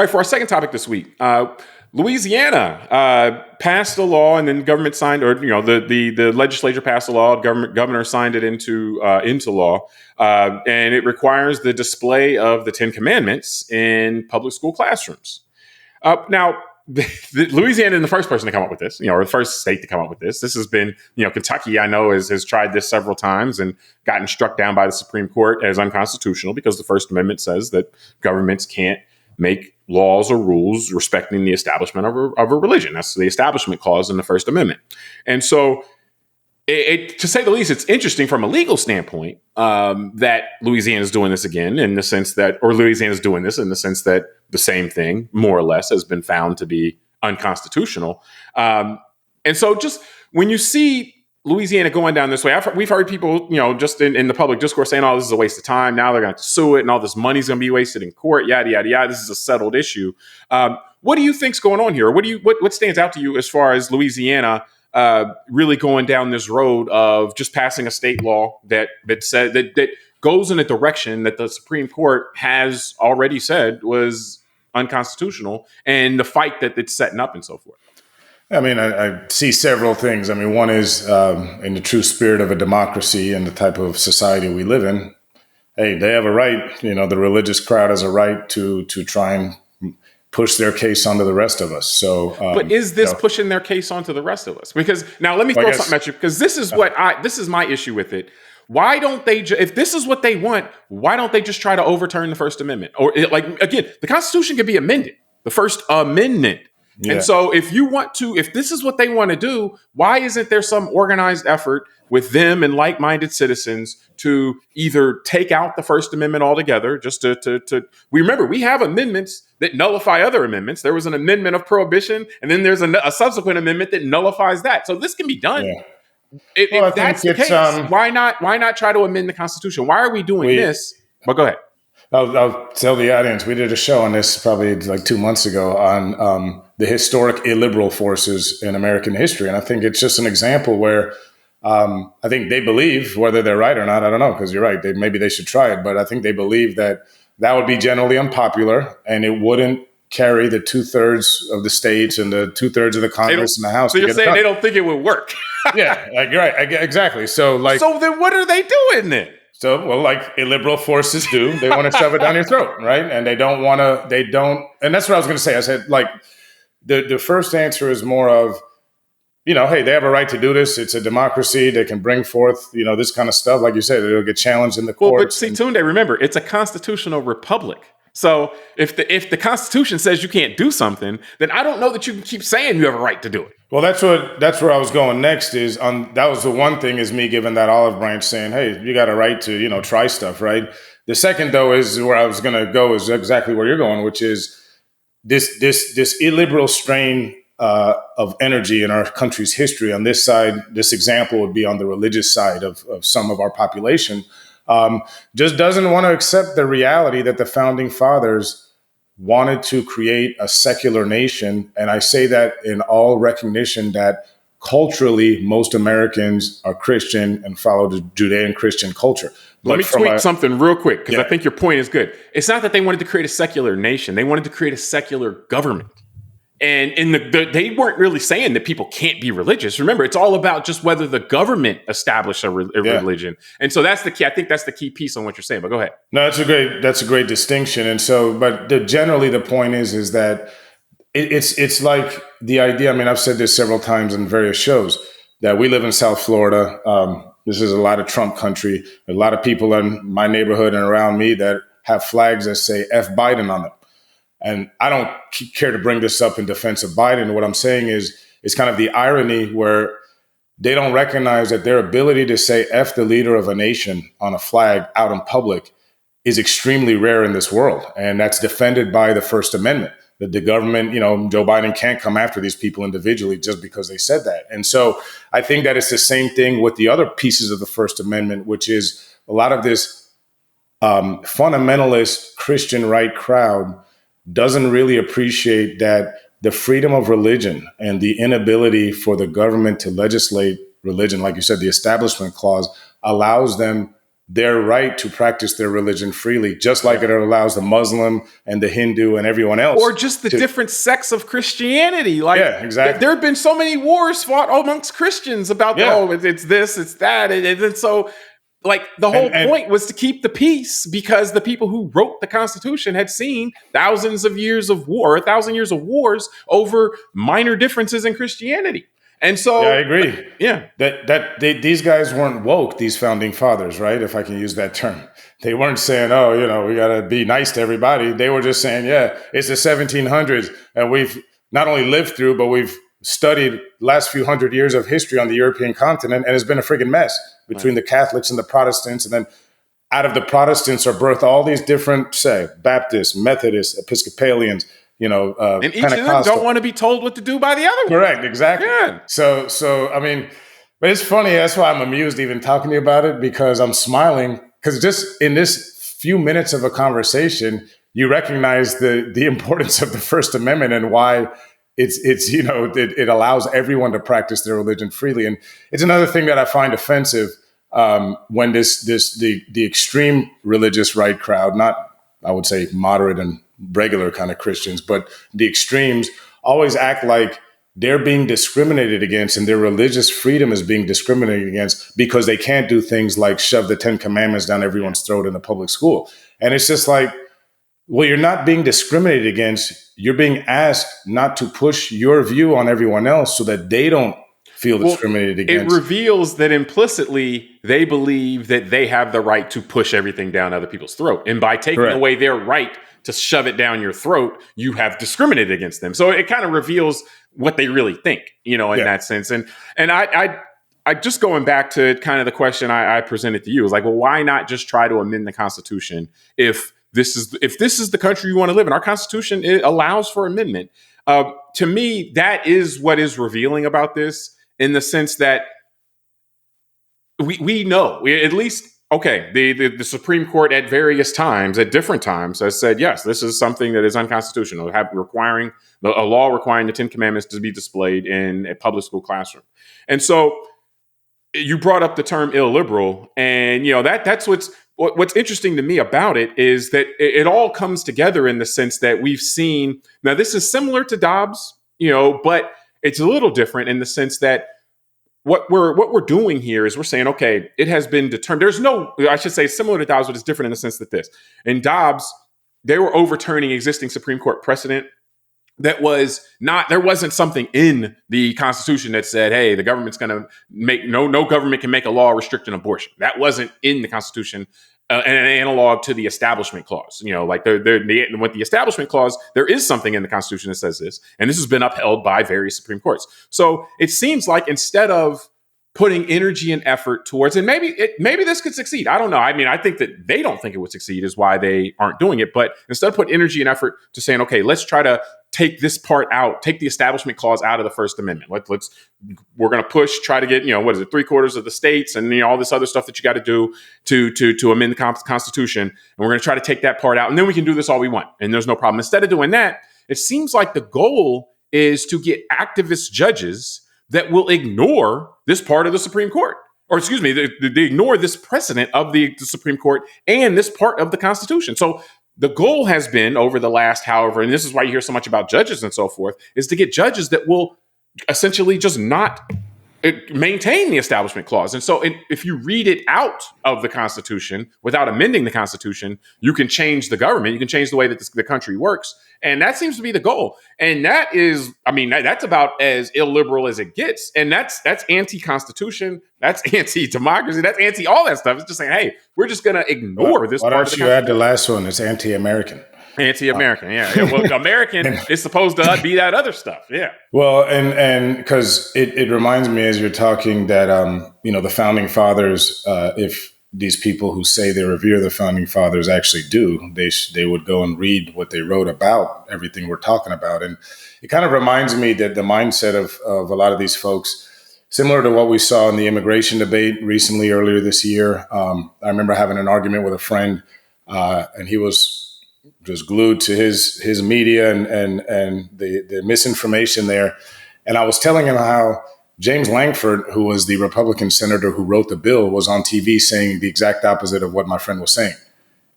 All right, for our second topic this week, Louisiana passed a law, and then the government signed, or the legislature passed a law. Governor signed it into law, and it requires the display of the Ten Commandments in public school classrooms. Now, Louisiana isn't the first person to come up with this, or the first state to come up with this. This has been, Kentucky, I know, has tried this several times and gotten struck down by the Supreme Court as unconstitutional because the First Amendment says that governments can't make laws or rules respecting the establishment of a religion. That's the Establishment Clause in the First Amendment. And so, to say the least, it's interesting from a legal standpoint that Louisiana is doing this again, in the sense that, or Louisiana is doing this in the sense that the same thing, more or less, has been found to be unconstitutional. And so, just when you see Louisiana going down this way, we've heard people, just in the public discourse saying, "Oh, this is a waste of time. Now they're going to sue it, and all this money's going to be wasted in court." Yada yada yada. This is a settled issue. What do you think's going on here? What stands out to you as far as Louisiana really going down this road of just passing a state law that said that goes in a direction that the Supreme Court has already said was unconstitutional, and the fight that it's setting up and so forth? I mean, I see several things. I mean, one is in the true spirit of a democracy and the type of society we live in, hey, they have a right, the religious crowd has a right to try and push their case onto the rest of us. So, but is this pushing their case onto the rest of us? Because now let me throw something at you, because this is this is my issue with it. Why don't they, if this is what they want, why don't they just try to overturn the First Amendment? Or again, the Constitution can be amended, the First Amendment. Yeah. And so if this is what they want to do, why isn't there some organized effort with them and like-minded citizens to either take out the First Amendment altogether, just we remember we have amendments that nullify other amendments. There was an amendment of prohibition, and then there's a subsequent amendment that nullifies that. So this can be done. Yeah. If that's the case, why not try to amend the Constitution? Why are we doing this? Well, go ahead. I'll tell the audience, we did a show on this probably like 2 months ago on the historic illiberal forces in American history. And I think it's just an example where I think they believe, whether they're right or not, I don't know, because you're right, maybe they should try it. But I think they believe that would be generally unpopular and it wouldn't carry the 2/3 of the states and the 2/3 of the Congress and the House. So you're saying they don't think it would work? Yeah, right, exactly. So then what are they doing then? So, well, like illiberal forces do, they want to shove it down your throat, right? And and that's what I was going to say. I said, the first answer is more of, hey, they have a right to do this. It's a democracy. They can bring forth, this kind of stuff. Like you said, it'll get challenged in the courts. Well, but see, Tunde, remember, it's a constitutional republic. So if the Constitution says you can't do something, then I don't know that you can keep saying you have a right to do it. Well, that's where I was going next. Is that was the one thing, is me giving that olive branch, saying, hey, you got a right to try stuff, right? The second, though, is where I was going to go, is exactly where you're going, which is this illiberal strain of energy in our country's history. On this side, this example would be on the religious side of some of our population. Just doesn't want to accept the reality that the founding fathers wanted to create a secular nation. And I say that in all recognition that culturally, most Americans are Christian and follow the Judean-Christian culture. Let me tweak something real quick, because I think your point is good. It's not that they wanted to create a secular nation. They wanted to create a secular government. And they weren't really saying that people can't be religious. Remember, it's all about just whether the government established a religion. And so that's the key. I think that's the key piece on what you're saying. But go ahead. No, that's a great distinction. And so, but generally the point is that it's like the idea. I mean, I've said this several times in various shows, that we live in South Florida. This is a lot of Trump country. A lot of people in my neighborhood and around me that have flags that say F Biden on them. And I don't care to bring this up in defense of Biden. What I'm saying is, it's kind of the irony where they don't recognize that their ability to say F the leader of a nation on a flag out in public is extremely rare in this world. And that's defended by the First Amendment, that the government, Joe Biden can't come after these people individually just because they said that. And so I think that it's the same thing with the other pieces of the First Amendment, which is a lot of this fundamentalist Christian right crowd doesn't really appreciate that the freedom of religion and the inability for the government to legislate religion, like you said, the Establishment Clause allows them their right to practice their religion freely, just like it allows the Muslim and the Hindu and everyone else. Or just the different sects of Christianity. Like, yeah, exactly. There have been so many wars fought amongst Christians about, it's this, it's that. And so, like, the whole point was to keep the peace, because the people who wrote the Constitution had seen thousands of years of war, 1,000 years of wars over minor differences in Christianity. And so, I agree. These guys weren't woke, these founding fathers, right? If I can use that term. They weren't saying, we got to be nice to everybody. They were just saying, it's the 1700s, and we've not only lived through, but we've studied last few hundred years of history on the European continent, and it's been a friggin' mess between the Catholics and the Protestants. And then out of the Protestants are birthed all these different, say, Baptists, Methodists, Episcopalians, and each of them don't want to be told what to do by the other one. Correct, exactly. Yeah. So I mean, but it's funny. That's why I'm amused even talking to you about it, because I'm smiling, because just in this few minutes of a conversation, you recognize the importance of the First Amendment and why it allows everyone to practice their religion freely. And it's another thing that I find offensive when the extreme religious right crowd, not, I would say, moderate and regular kind of Christians, but the extremes always act like they're being discriminated against and their religious freedom is being discriminated against because they can't do things like shove the 10 Commandments down everyone's throat in a public school. And it's just like, well, you're not being discriminated against. You're being asked not to push your view on everyone else so that they don't feel discriminated against. It reveals that implicitly they believe that they have the right to push everything down other people's throat. And by taking away their right to shove it down your throat, you have discriminated against them. So it kind of reveals what they really think, in that sense. And I just going back to kind of the question I presented to you is like, well, why not just try to amend the Constitution if this is the country you want to live in? Our Constitution, it allows for amendment. To me, that is what is revealing about this, in the sense that we know, at least, okay, the Supreme Court at different times, has said, yes, this is something that is unconstitutional, requiring a law requiring the 10 Commandments to be displayed in a public school classroom. And so you brought up the term illiberal, and that's what's interesting to me about it, is that it all comes together in the sense that we've seen. Now, this is similar to Dobbs, but it's a little different in the sense that what we're doing here is we're saying, okay, it has been determined. Similar to Dobbs, but it's different in the sense that in Dobbs, they were overturning existing Supreme Court precedent. There wasn't something in the Constitution that said, hey, the government's going to no government can make a law restricting abortion. That wasn't in the Constitution, an analog to the Establishment Clause. With the Establishment Clause, there is something in the Constitution that says this, and this has been upheld by various Supreme Courts. So it seems like instead of putting energy and effort towards, and maybe this could succeed. I don't know. I mean, I think that they don't think it would succeed is why they aren't doing it. But instead of putting energy and effort to saying, okay, let's try to take this part out, take the Establishment Clause out of the First Amendment. We're going to try to get, 3/4 of the states and all this other stuff that you got to do to amend the Constitution. And we're going to try to take that part out, and then we can do this all we want, and there's no problem. Instead of doing that, it seems like the goal is to get activist judges that will ignore this part of the Supreme Court, or excuse me, they ignore this precedent of the Supreme Court and this part of the Constitution. So the goal has been over the last, however, and this is why you hear so much about judges and so forth, is to get judges that will essentially just not maintain the Establishment Clause. And so if you read it out of the Constitution without amending the Constitution, you can change the government, you can change the way that the country works. And that seems to be the goal. And that is, that's about as illiberal as it gets. And that's anti-Constitution, that's anti-democracy, that's anti all that stuff. It's just saying, hey, we're just going to ignore this part of the Constitution. Why don't you add the last one? It's anti-American. Anti-American, yeah. Well, American is supposed to be that other stuff, yeah. Well, and because it reminds me as you're talking that, the Founding Fathers, if these people who say they revere the Founding Fathers actually do, they would go and read what they wrote about everything we're talking about. And it kind of reminds me that the mindset of a lot of these folks, similar to what we saw in the immigration debate recently earlier this year. I remember having an argument with a friend, and he was just glued to his media and the misinformation there. And I was telling him how James Langford, who was the Republican senator who wrote the bill, was on TV saying the exact opposite of what my friend was saying.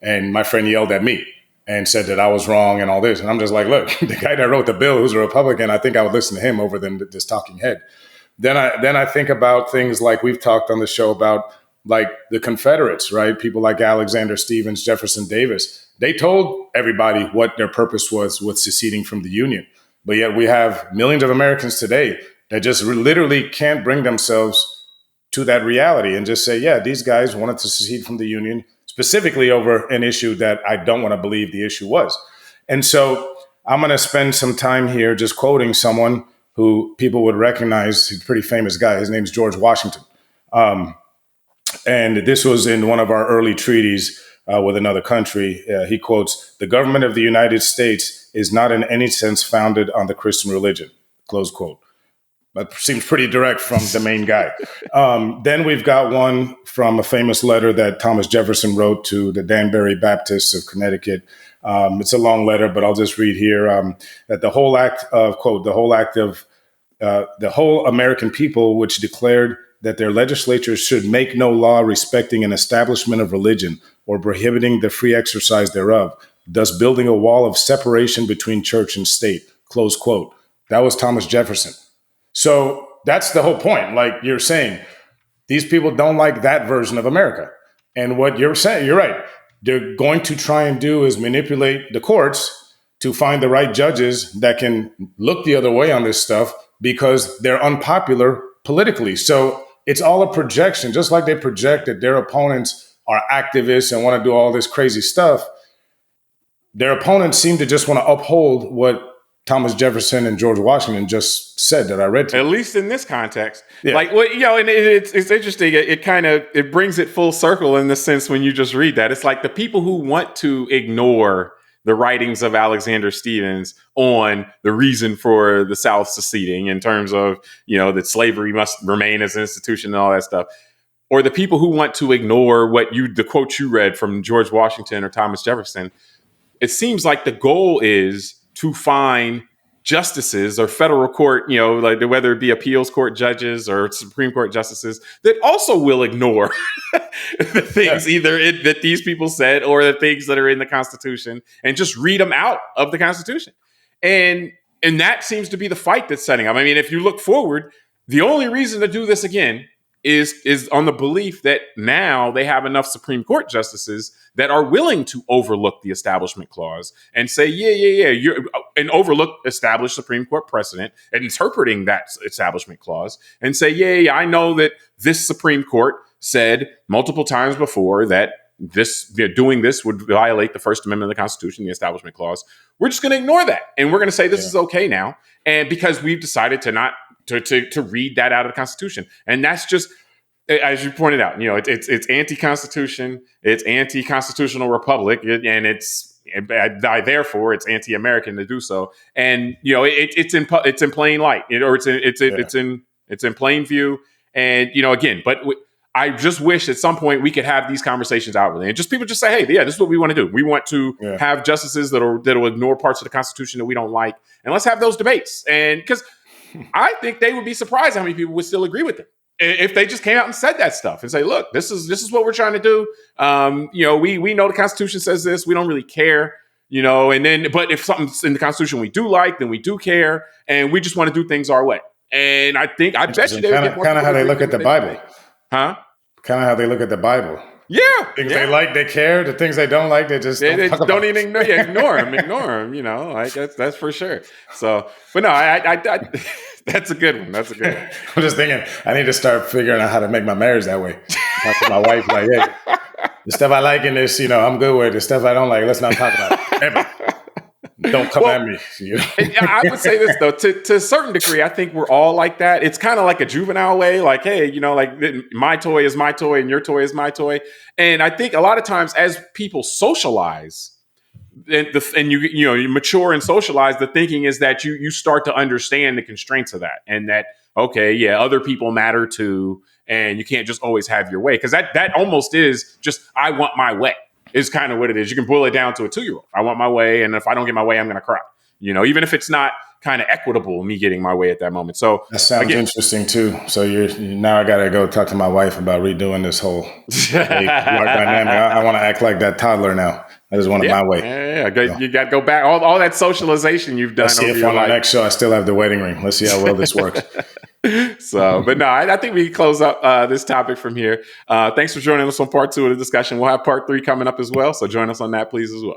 And my friend yelled at me and said that I was wrong and all this. And I'm just like, look, the guy that wrote the bill, who's a Republican, I think I would listen to him over than this talking head. Then I think about things like we've talked on the show about, like the Confederates, right? People like Alexander Stephens, Jefferson Davis. They told everybody what their purpose was with seceding from the Union. But yet we have millions of Americans today that just literally can't bring themselves to that reality and just say, yeah, these guys wanted to secede from the Union specifically over an issue that I don't want to believe the issue was. And so I'm going to spend some time here just quoting someone who people would recognize. He's a pretty famous guy. His name is George Washington. And this was in one of our early treaties with another country. He quotes, "The government of the United States is not in any sense founded on the Christian religion," close quote. That seems pretty direct from the main guy. Then we've got one from a famous letter that Thomas Jefferson wrote to the Danbury Baptists of Connecticut. It's a long letter, but I'll just read here that the whole act of, quote, the whole American people, which declared that their legislatures should make no law respecting an establishment of religion or prohibiting the free exercise thereof, thus building a wall of separation between church and state, close quote. That was Thomas Jefferson. So that's the whole point. Like you're saying, these people don't like that version of America. And what you're saying, you're right. They're going to try and do is manipulate the courts to find the right judges that can look the other way on this stuff because they're unpopular politically. So it's all a projection, just like they project that their opponents are activists and want to do all this crazy stuff. Their opponents seem to just want to uphold what Thomas Jefferson and George Washington just said that I read to you. At least in this context. Yeah. Like, well, and it's interesting. It brings it full circle in the sense when you just read that. It's like the people who want to ignore the writings of Alexander Stephens on the reason for the South seceding in terms of, that slavery must remain as an institution and all that stuff. Or the people who want to ignore the quote you read from George Washington or Thomas Jefferson. It seems like the goal is to find justices or federal court, like whether it be appeals court judges or Supreme Court justices that also will ignore the things either that these people said or the things that are in the Constitution and just read them out of the Constitution. And that seems to be the fight that's setting up. I mean, if you look forward, the only reason to do this again is on the belief that now they have enough Supreme Court justices that are willing to overlook the Establishment Clause and say, and overlook established Supreme Court precedent and interpreting that Establishment Clause and say, I know that this Supreme Court said multiple times before that doing this would violate the First Amendment of the Constitution, the Establishment Clause. We're just going to ignore that. And we're going to say this is okay now. And because we've decided to not to read that out of the Constitution. And that's just, as you pointed out, it's anti-Constitution, it's anti-constitutional republic, and therefore it's anti-American to do so. And it's in plain light, it's in plain view. And again, but I just wish at some point we could have these conversations outwardly and just people just say, hey, this is what we want to do. We want to have justices that'll ignore parts of the Constitution that we don't like, and let's have those debates. And because I think they would be surprised how many people would still agree with them if they just came out and said that stuff and say, look, this is what we're trying to do. We know the Constitution says this. We don't really care, but if something's in the Constitution we do like, then we do care. And we just want to do things our way. And I bet you they would get more kind of how they look at the Bible. Huh? Kind of how they look at the Bible. Yeah. Things they like, they care. The things they don't like, they just don't even ignore them. Like that's for sure. So, but no, I that's a good one. That's a good one. I'm just thinking, I need to start figuring out how to make my marriage that way. Talk to my wife like, hey, the stuff I like in this, I'm good with. The stuff I don't like, let's not talk about it ever. Don't come at me. I would say this though, to a certain degree, I think we're all like that. It's kind of like a juvenile way, like, hey, like my toy is my toy and your toy is my toy. And I think a lot of times as people socialize, and you mature and socialize, the thinking is that you start to understand the constraints of that, and that other people matter too, and you can't just always have your way, because that almost is just I want my way. Is kind of what it is. You can boil it down to a 2-year-old. I want my way, and if I don't get my way, I'm going to cry. Even if it's not kind of equitable, me getting my way at that moment. So that sounds again, interesting too. So now I got to go talk to my wife about redoing this whole work dynamic. I want to act like that toddler now. I just want it my way. Yeah. You got to go back. All that socialization you've done. Let's see if on our next show I still have the wedding ring. Let's see how well this works. So, but no, I think we can close up this topic from here. Thanks for joining us on part 2 of the discussion. We'll have part 3 coming up as well. So join us on that, please, as well.